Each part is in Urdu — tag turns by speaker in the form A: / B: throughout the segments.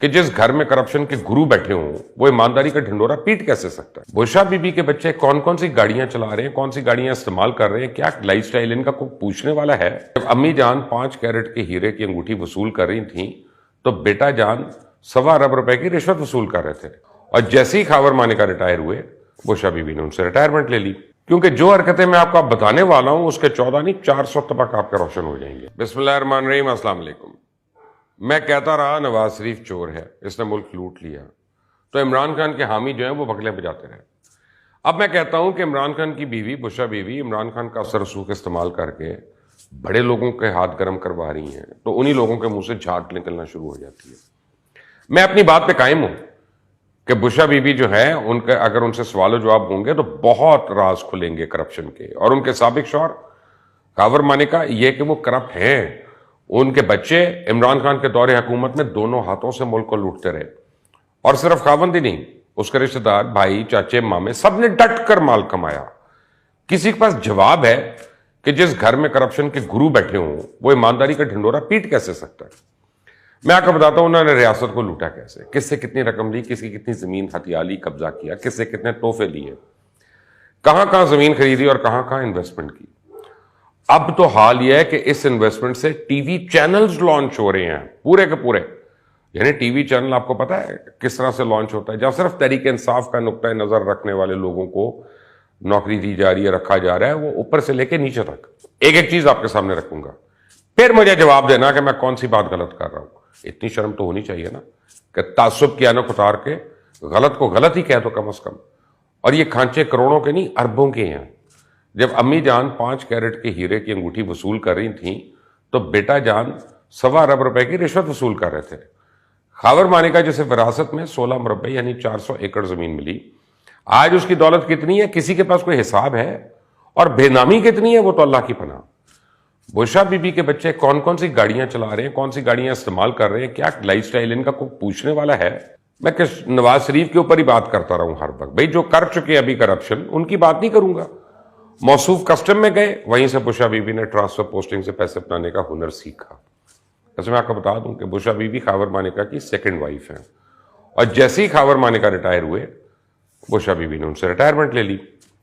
A: کہ جس گھر میں کرپشن کے گرو بیٹھے ہوں وہ ایمانداری کا ڈھنڈورا پیٹ کیسے سکتا ہے؟ بشرا بی بی کے بچے کون کون سی گاڑیاں چلا رہے ہیں، کون سی گاڑیاں استعمال کر رہے ہیں، کیا لائف سٹائل ان کا کوئی پوچھنے والا ہے؟ جب امی جان 5 کیرٹ کے ہیرے کی انگوٹھی وصول کر رہی تھیں تو بیٹا جان 1.25 ارب روپے کی رشوت وصول کر رہے تھے، اور جیسے ہی خاور مانیکا ریٹائر ہوئے بشرا بی بی نے ان سے ریٹائرمنٹ لے لی، کیونکہ جو حرکتیں میں آپ کو بتانے والا ہوں اس کے 14 نہیں 400 طبق آپ کے روشن ہو جائیں گے۔ بسم اللہ الرحمن الرحیم، السلام علیکم۔ میں کہتا رہا نواز شریف چور ہے، اس نے ملک لوٹ لیا، تو عمران خان کے حامی جو ہیں وہ بغلیں بجاتے رہے۔ اب میں کہتا ہوں کہ عمران خان کی بیوی بشرا بیوی عمران خان کا اثر رسوخ استعمال کر کے بڑے لوگوں کے ہاتھ گرم کروا رہی ہیں، تو انہی لوگوں کے منہ سے جھاگ نکلنا شروع ہو جاتی ہے۔ میں اپنی بات پہ قائم ہوں کہ بشرا بیوی جو ہے ان کے اگر ان سے سوال و جواب ہوں گے تو بہت راز کھلیں گے کرپشن کے، اور ان کے سابق شوہر خاور مانیکا یہ کہ وہ کرپٹ ہیں، ان کے بچے عمران خان کے دور حکومت میں دونوں ہاتھوں سے ملک کو لوٹتے رہے، اور صرف خاوند ہی نہیں، اس کے رشتہ دار، بھائی، چاچے، مامے، سب نے ڈٹ کر مال کمایا۔ کسی کے پاس جواب ہے کہ جس گھر میں کرپشن کے گرو بیٹھے ہوں وہ ایمانداری کا ڈھنڈورا پیٹ کیسے سکتا ہے؟ میں آپ کو بتاتا ہوں انہوں نے ریاست کو لوٹا کیسے، کس سے کتنی رقم لی، کس کی کتنی زمین ہتھیالی قبضہ کیا، کس سے کتنے تحفے لیے، کہاں کہاں زمین خریدی اور کہاں کہاں انویسٹمنٹ کی۔ اب تو حال یہ ہے کہ اس انویسٹمنٹ سے ٹی وی چینلز لانچ ہو رہے ہیں پورے کے پورے، یعنی ٹی وی چینل آپ کو پتا ہے کس طرح سے لانچ ہوتا ہے، جہاں صرف تحریک انصاف کا نقطۂ نظر رکھنے والے لوگوں کو نوکری دی جا رہی ہے، رکھا جا رہا ہے، وہ اوپر سے لے کے نیچے تک۔ ایک ایک چیز آپ کے سامنے رکھوں گا، پھر مجھے جواب دینا کہ میں کون سی بات غلط کر رہا ہوں۔ اتنی شرم تو ہونی چاہیے نا کہ تعصب کی اینک اتار کے غلط کو غلط ہی کہہ دو کم از کم۔ اور یہ کھانچے کروڑوں کے نہیں اربوں کے ہیں۔ جب امی جان 5 کیرٹ کے ہیرے کی انگوٹھی وصول کر رہی تھیں تو بیٹا جان 1.25 ارب روپے کی رشوت وصول کر رہے تھے۔ خاور مانیکا جسے وراثت میں 16 مربع یعنی 400 ایکڑ زمین ملی، آج اس کی دولت کتنی ہے کسی کے پاس کوئی حساب ہے، اور بے نامی کتنی ہے وہ تو اللہ کی پناہ۔ بشرا بی بی کے بچے کون کون سی گاڑیاں چلا رہے ہیں، کون سی گاڑیاں استعمال کر رہے ہیں، کیا لائف سٹائل ان کا کوئی پوچھنے والا ہے؟ میں نواز شریف کے اوپر ہی بات کرتا رہا ہوں ہر وقت، بھائی جو کر چکے ابھی کرپشن ان کی بات نہیں کروں گا۔ موصوف کسٹم میں گئے، وہیں سے بشرا بی بی نے ٹرانسفر پوسٹنگ سے پیسے بنانے کا ہنر سیکھا۔ ویسے میں آپ کو بتا دوں کہ بشرا بی بی خاور مانیکا کی سیکنڈ وائف ہیں، اور جیسے ہی خاور مانیکا ریٹائر ہوئے بشرا بی بی نے ان سے ریٹائرمنٹ لے لی۔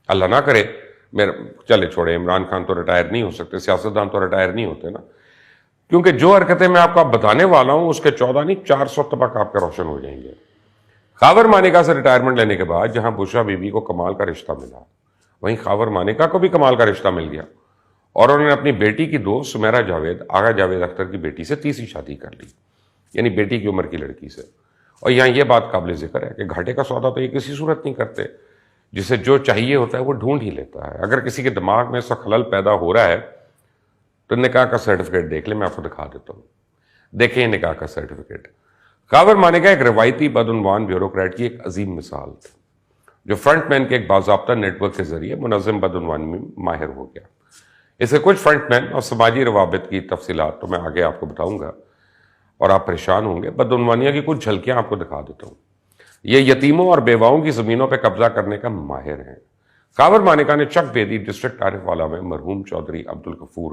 A: اللہ نہ کرے چلے چھوڑے، عمران خان تو ریٹائر نہیں ہو سکتے، سیاستدان تو ریٹائر نہیں ہوتے نا، کیونکہ جو حرکتیں میں آپ کو بتانے والا ہوں اس کے 14 نہیں 400 طبق آپ کے روشن ہو جائیں گے۔ خاور مانیکا سے ریٹائرمنٹ لینے کے بعد جہاں بشرا بی بی کو کمال کا رشتہ ملا، وہیں خاور مانیکا کو بھی کمال کا رشتہ مل گیا، اور انہوں نے اپنی بیٹی کی دوست سمیرا جاوید، آغا جاوید اختر کی بیٹی سے تیسری شادی کر لی، یعنی بیٹی کی عمر کی لڑکی سے۔ اور یہاں یہ بات قابل ذکر ہے کہ گھاٹے کا سودا تو یہ کسی صورت نہیں کرتے، جسے جو چاہیے ہوتا ہے وہ ڈھونڈ ہی لیتا ہے۔ اگر کسی کے دماغ میں ایسا خلل پیدا ہو رہا ہے تو نکاح کا سرٹیفکیٹ دیکھ لیں، میں آپ کو دکھا دیتا ہوں، دیکھیں نکاح کا سرٹیفکیٹ۔ خاور مانیکا ایک روایتی بدعنوان بیوروکریٹ کی ایک عظیم مثال تھی، جو فرنٹ مین کے ایک باضابطہ نیٹ ورک کے ذریعے منظم بدعنوانی میں ماہر ہو گیا۔ اس کے کچھ فرنٹ مین اور سماجی روابط کی تفصیلات تو میں آگے آپ کو بتاؤں گا اور آپ پریشان ہوں گے، بدعنوانیہ کی کچھ جھلکیاں آپ کو دکھا دیتا ہوں۔ یہ یتیموں اور بیواؤں کی زمینوں پہ قبضہ کرنے کا ماہر ہیں۔ خاور مانیکا نے چک بیدی ڈسٹرکٹ عارف والا میں مرحوم چودھری عبدالغفور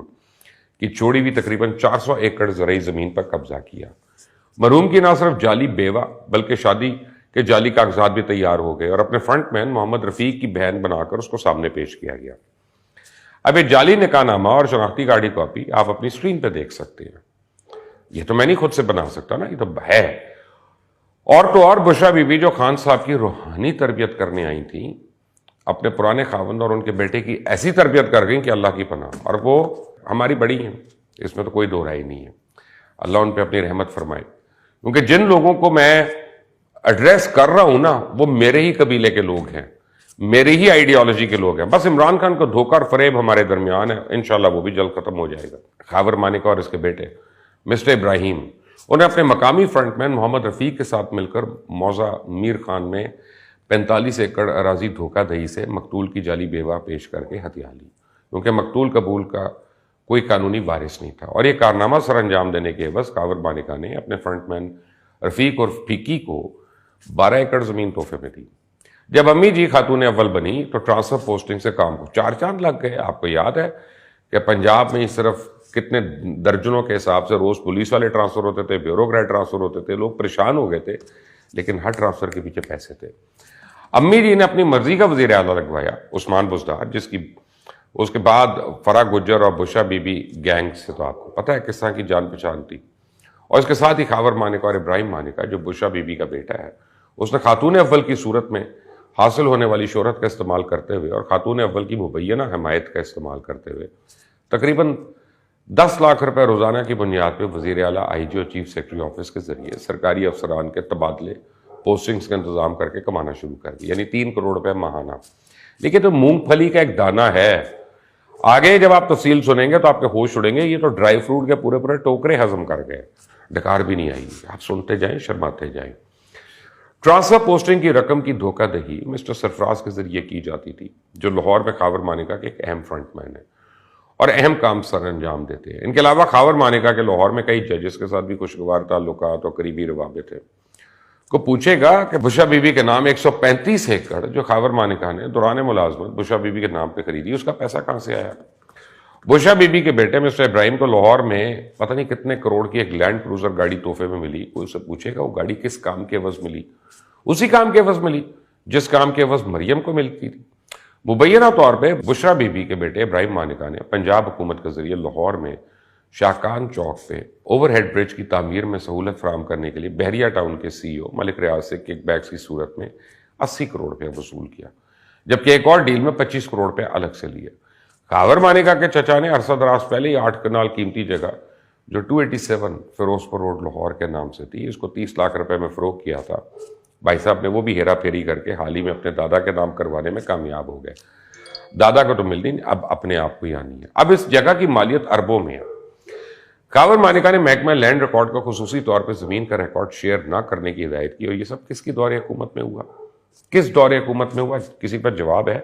A: کی چھوڑی ہوئی تقریباً 400 ایکڑ زرعی زمین پر قبضہ کیا۔ مرحوم کی نہ صرف جعلی بیوہ بلکہ شادی کے جعلی کاغذات بھی تیار ہو گئے، اور اپنے فرنٹ مین محمد رفیق کی بہن بنا کر اس کو سامنے پیش کیا گیا۔ اب یہ جعلی نکاح نامہ اور شناختی کارڈ کی کاپی آپ اپنی اسکرین پہ دیکھ سکتے ہیں۔ یہ تو میں نہیں خود سے بنا سکتا نا، یہ تو ہے۔ اور تو اور بشرا بی بی جو خان صاحب کی روحانی تربیت کرنے آئی تھیں، اپنے پرانے خاوند اور ان کے بیٹے کی ایسی تربیت کر گئیں کہ اللہ کی پناہ، اور وہ ہماری بڑی ہیں، اس میں تو کوئی دو رائے نہیں ہے۔ اللہ ان پہ اپنی رحمت فرمائے، کیونکہ جن لوگوں کو میں ایڈریس کر رہا ہوں نا وہ میرے ہی قبیلے کے لوگ ہیں، میری ہی آئیڈیالوجی کے لوگ ہیں۔ بس عمران خان کو دھوکہ اور فریب ہمارے درمیان ہے، انشاءاللہ وہ بھی جلد ختم ہو جائے گا۔ خاور مانیکا اور اس کے بیٹے مسٹر ابراہیم، انہیں اپنے مقامی فرنٹ مین محمد رفیق کے ساتھ مل کر موضع میر خان میں 45 ایکڑ اراضی دھوکہ دہی سے مقتول کی جعلی بیوہ پیش کر کے ہتھیا لی، کیونکہ مقتول قبول کا کوئی قانونی وارث نہیں تھا۔ اور یہ کارنامہ سر انجام دینے کے عوض خاور مانیکا نے اپنے فرنٹ مین رفیق اور فیکی کو 12 ایکڑ زمین تحفے میں دی۔ جب امی جی خاتون اول بنی تو ٹرانسفر پوسٹنگ سے کام کو 4 چاند لگ گئے۔ آپ کو یاد ہے کہ پنجاب میں ہی صرف کتنے درجنوں کے حساب سے روز پولیس والے ٹرانسفر ہوتے تھے, بیوروکریٹ ٹرانسفر ہوتے تھے, لوگ پریشان ہو گئے تھے, لیکن ہر ٹرانسفر کے پیچھے پیسے تھے. امی جی نے اپنی مرضی کا وزیر اعلیٰ لگوایا, عثمان بزدار, جس کی اس کے بعد فرا گجر اور بشا بی بی گینگ سے تو آپ کو پتہ ہے کس طرح کی جان پہچان تھی. اور اس کے ساتھ ہی خاور مانیکا اور ابراہیم مانیکا جو بشا بی بی کا بیٹا ہے, اس نے خاتون اول کی صورت میں حاصل ہونے والی شہرت کا استعمال کرتے ہوئے اور خاتون اول کی مبینہ حمایت کا استعمال کرتے ہوئے تقریباً 10 لاکھ روپے روزانہ کی بنیاد پہ وزیر اعلیٰ, آئی جی اور چیف سیکرٹری آفس کے ذریعے سرکاری افسران کے تبادلے, پوسٹنگز کا انتظام کر کے کمانا شروع کر دیا, یعنی 3 کروڑ روپے ماہانہ. لیکن تو مونگ پھلی کا ایک دانہ ہے, آگے جب آپ تفصیل سنیں گے تو آپ کے ہوش اڑیں گے. یہ تو ڈرائی فروٹ کے پورے پورے ٹوکرے ہضم کر گئے, ڈکار بھی نہیں آئی. آپ سنتے جائیں, شرماتے جائیں. ٹرانسفر پوسٹنگ کی رقم کی دھوکہ دہی مسٹر سرفراز کے ذریعے کی جاتی تھی, جو لاہور میں خاور مانیکا کے ایک اہم فرنٹ مین ہے اور اہم کام سر انجام دیتے ہیں. ان کے علاوہ خاور مانیکا کے لاہور میں کئی ججز کے ساتھ بھی خوشگوار تعلقات اور قریبی روابط ہیں. کو پوچھے گا کہ بشا بی بی کے نام 135 ایکڑ جو خاور مانیکا نے دوران ملازمت بشا بی بی کے نام پہ خریدی, اس کا پیسہ کہاں سے آیا؟ بشا بی بی کے بیٹے مسٹر ابراہیم کو لاہور میں پتہ نہیں کتنے کروڑ کی ایک لینڈ کروزر گاڑی تحفے میں ملی. کوئی اسے پوچھے گا وہ گاڑی کس کام کے عوض ملی؟ اسی کام کے عوض ملی جس کام کے عوض مریم کو ملتی تھی. مبینہ طور پہ بشرا بی بی کے بیٹے ابراہیم مانیکا نے پنجاب حکومت کے ذریعے لاہور میں شاہکان چوک پہ اوور ہیڈ برج کی تعمیر میں سہولت فراہم کرنے کے لیے بحریہ ٹاؤن کے سی ای او ملک ریاض سے کک بیکس کی صورت میں 80 کروڑ روپے وصول کیا, جبکہ ایک اور ڈیل میں 25 کروڑ روپے الگ سے لیے. خاور مانیکا کے چچا نے عرصہ دراز پہلے ہی 8 کنال قیمتی جگہ جو 287 فیروزپور روڈ لاہور کے نام سے تھی, اس کو 30 لاکھ روپے میں فروخت کیا تھا. بھائی صاحب نے وہ بھی ہیرا پھیری کر کے حال ہی میں اپنے دادا کے نام کروانے میں کامیاب ہو گئے. دادا کو تو ملنی نہیں, اب اپنے آپ کو ہی آنی ہے. اب اس جگہ کی مالیت اربوں میں ہے. خاور مانیکا نے محکمہ لینڈ ریکارڈ کو خصوصی طور پہ زمین کا ریکارڈ شیئر نہ کرنے کی ہدایت کی, اور یہ سب کس کی دور حکومت میں ہوا؟ کس دور حکومت میں ہوا؟ کسی پر جواب ہے؟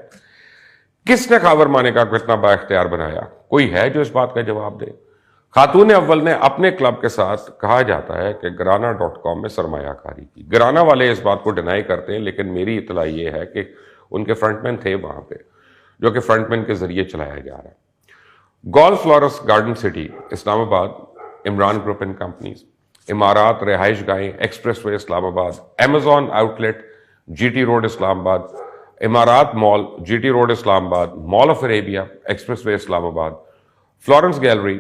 A: کس نے خاور مانیکا کو اتنا با اختیار بنایا؟ کوئی ہے جو اس بات کا جواب دے؟ خاتون اول نے اپنے کلب کے ساتھ کہا جاتا ہے کہ گرانا.com میں سرمایہ کاری کی. گرانا والے اس بات کو ڈینائی کرتے ہیں, لیکن میری اطلاع یہ ہے کہ ان کے فرنٹ مین تھے وہاں پہ, جو کہ فرنٹ مین کے ذریعے چلایا جا رہا ہے. گولف فلورس گارڈن سٹی اسلام آباد, عمران گروپ اینڈ کمپنیز, امارات رہائش گاہیں express way Islamabad, Amazon outlet G T road Islamabad, امارات mall G T road Islamabad, mall of Arabia express way Islamabad, Florence gallery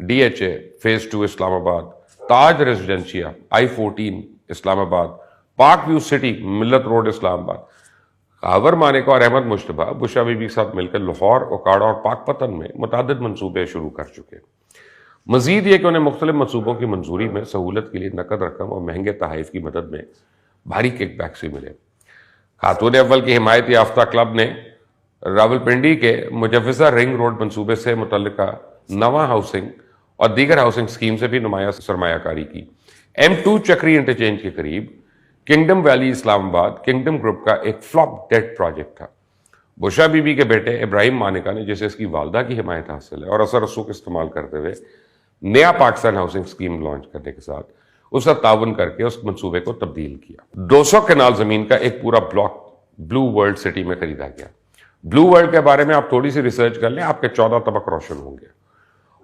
A: D H A phase 2 Islamabad, Taj residencia I-14 Islamabad, park view city Millat road Islamabad. Khawar Manika اور احمد مشتبہ بشا بی بی کے ساتھ مل کر لاہور, اوکاڑا اور پاک پتن میں متعدد منصوبے شروع کر چکے. مزید یہ کہ انہیں مختلف منصوبوں کی منظوری میں سہولت کے لیے نقد رقم اور مہنگے تحائف کی مدد میں بھاری کک بیکس بھی ملے. خاتون اول کی حمایت یافتہ کلب نے راولپنڈی کے مجوزہ رنگ روڈ منصوبے سے متعلقہ نواں ہاؤسنگ اور دیگر ہاؤسنگ سکیم سے بھی نمایاں سرمایہ کاری کی. M2 چکری انٹرچینج کے قریب کنگڈم ویلی اسلام آباد کنگڈم گروپ کا ایک فلاپ ڈیڈ پروجیکٹ تھا. بشا بی بی کے بیٹے ابراہیم مانیکا نے, جسے اس کی والدہ کی حمایت حاصل ہے اور اثر رسوخ استعمال کرتے ہوئے نیا پاکستان ہاؤسنگ سکیم لانچ کرنے کے ساتھ اس کا تعاون کر کے اس منصوبے کو تبدیل کیا. 200 کنال زمین کا ایک پورا بلاک بلو ورلڈ سٹی میں خریدا گیا. بلو ورلڈ کے بارے میں آپ تھوڑی سی ریسرچ کر لیں, آپ کے 14 طبق روشن ہوں گے.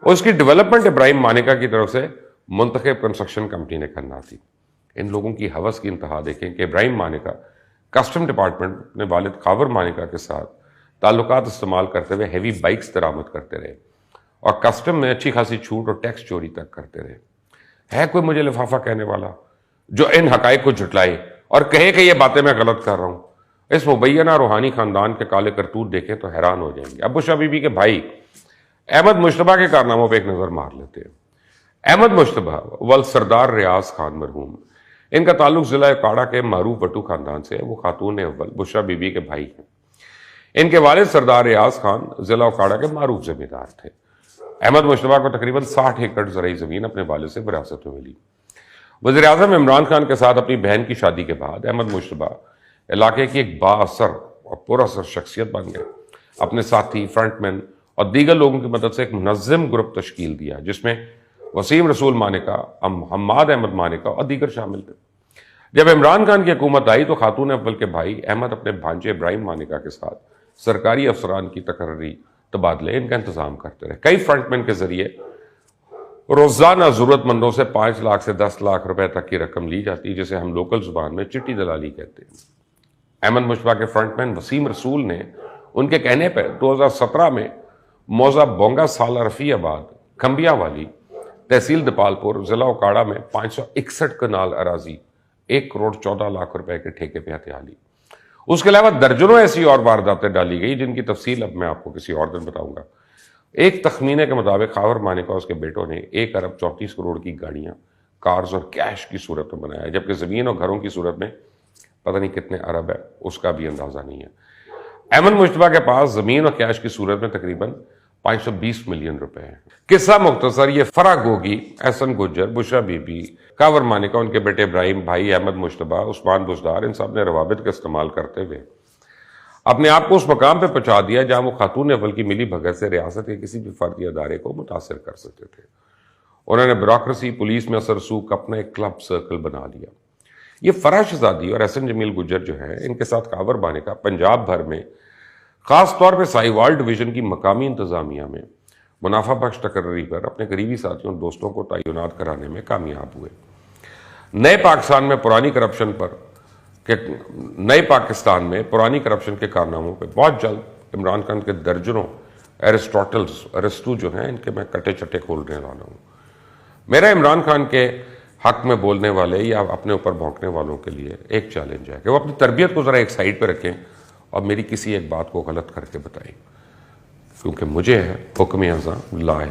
A: اس کی ڈیولپمنٹ ابراہیم مانیکا کی طرف سے منتخب کنسٹرکشن کمپنی نے کرنا تھی. ان لوگوں کی حوث کی انتہا دیکھیں کہ ابراہیم مانیکا کسٹم ڈپارٹمنٹ اپنے والد خاور مانیکا کے ساتھ تعلقات استعمال کرتے ہوئے ہیوی بائکس درآمد کرتے رہے اور کسٹم میں اچھی خاصی چھوٹ اور ٹیکس چوری تک کرتے رہے. ہے کوئی مجھے لفافہ کہنے والا جو ان حقائق کو جھٹلائے اور کہے کہ یہ باتیں میں غلط کر رہا ہوں؟ اس مبینہ روحانی خاندان کے کالے کرتوت دیکھیں تو حیران ہو جائیں گے. اب بشا بی بی کے بھائی احمد مشتبہ کے کارناموں پہ ایک نظر مار لیتے ہیں. احمد مشتبہ ول سردار ریاض خان مرحوم, ان کا تعلق ضلع اوکاڑا کے معروف بٹو خاندان سے ہے. وہ خاتون اول بشا بی بی کے بھائی ہیں. ان کے والد سردار ریاض خان ضلع اوکاڑا کے معروف زمیندار تھے. احمد مشتبہ کو تقریباً 60 ایکڑ زرعی زمین اپنے والد سے وراثت میں ملی. وزیر اعظم عمران خان کے ساتھ اپنی بہن کی شادی کے بعد احمد مشتبہ علاقے کی ایک با اثر اور پر اثر شخصیت بن گئے. اپنے ساتھی, فرنٹ مین اور دیگر لوگوں کی مدد سے ایک منظم گروپ تشکیل دیا جس میں وسیم رسول مانیکا, حماد احمد مانیکا اور دیگر شامل تھے. جب عمران خان کی حکومت آئی تو خاتون اول کے بھائی احمد اپنے بھانجے ابراہیم مانیکا کے ساتھ سرکاری افسران کی تقرری تبادلے ان کا انتظام کرتے رہے. کئی فرنٹ مین کے ذریعے روزانہ ضرورت مندوں سے 5 لاکھ سے 10 لاکھ روپے تک کی رقم لی جاتی، جسے ہم لوکل زبان میں چٹی دلالی کہتے ہیں۔ احمد مشتبہ کے فرنٹ مین وسیم رسول نے ان کے کہنے پر 2017 میں موضع بونگا سالہ رفیع آباد کھمبیا والی تحصیل دپال پور ضلع اوکاڑا میں 561 کنال اراضی 1 کروڑ 14 لاکھ روپے کے ٹھیکے پہ ہتھیا لی۔ اس کے علاوہ درجنوں ایسی اور وارداتیں ڈالی گئی جن کی تفصیل اب میں آپ کو کسی اور دن بتاؤں گا۔ ایک تخمینے کے مطابق خاور مانیک اور اس کے بیٹوں نے 1 ارب 34 کروڑ کی گاڑیاں، کارز اور کیش کی صورت میں بنایا، جبکہ زمین اور گھروں کی صورت میں پتہ نہیں کتنے ارب ہے، اس کا بھی اندازہ نہیں ہے۔ احمد مشتبہ کے پاس زمین اور کیش کی صورت میں تقریباً 520 ملین روپے ہیں۔ قصہ مختصر، یہ فرا گوگی، احسن گجر، بشرا بی بی، خاور مانیکا، ان کے بیٹے ابراہیم، بھائی احمد مشتبہ، عثمان بزدار، ان سب نے روابط کا استعمال کرتے ہوئے اپنے آپ کو اس مقام پہ پہنچا دیا جہاں وہ خاتون اول کی ملی بھگت سے ریاست کے کسی بھی فردی ادارے کو متاثر کر سکتے تھے۔ انہوں نے بیوروکریسی، پولیس میں اثر رسوخ اپنا ایک کلب سرکل بنا لیا۔ یہ فرا شہزادی اور احسن جمیل گجر جو ہیں، ان کے ساتھ خاور مانیکا پنجاب بھر میں، خاص طور پہ ساہیوال ڈویژن کی مقامی انتظامیہ میں منافع بخش تقرری پر اپنے قریبی ساتھیوں اور دوستوں کو تعینات کرانے میں کامیاب ہوئے۔ نئے پاکستان میں پرانی کرپشن کے کارناموں پہ بہت جلد عمران خان کے درجنوں ارسطو جو ہیں، ان کے میں کٹے چٹے کھولنے والا ہوں۔ میرا عمران خان کے حق میں بولنے والے یا اپنے اوپر بھونکنے والوں کے لیے ایک چیلنج ہے کہ وہ اپنی تربیت کو ذرا ایک سائڈ پہ رکھیں اور میری کسی ایک بات کو غلط کر کے بتائیں، کیونکہ مجھے ہے حکم ازاں لا ہے۔